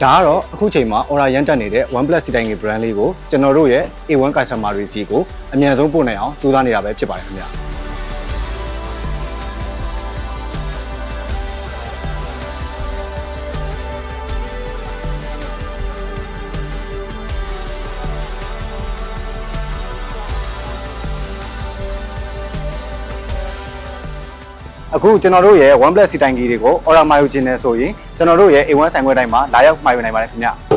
ဒါကတော့အခုချိန်မှာ order ရန်တက်နေတဲ့ OnePlus စီတိုင်းငယ် brand လေးကိုကျွန်တော်တို့ရဲ့ A1 customer တွေစီကိုအမြန်ဆုံးပို့နိုင်အောင်ကြိုးစားနေတာပဲဖြစ်ပါတယ်ခင်ဗျာအခုကျွန်တော်တို့ရဲ့ OnePlus စီတိုင်းကြီးတွေကို order မှာယူခြင်းနဲ့ဆိုရင်ကျွန်တော်တို့ရဲ့ A1 ဆိုင်ခွဲတိုင်းမှာလာရောက်မှာယူနိုင်ပါတယ်ခင်ဗျာ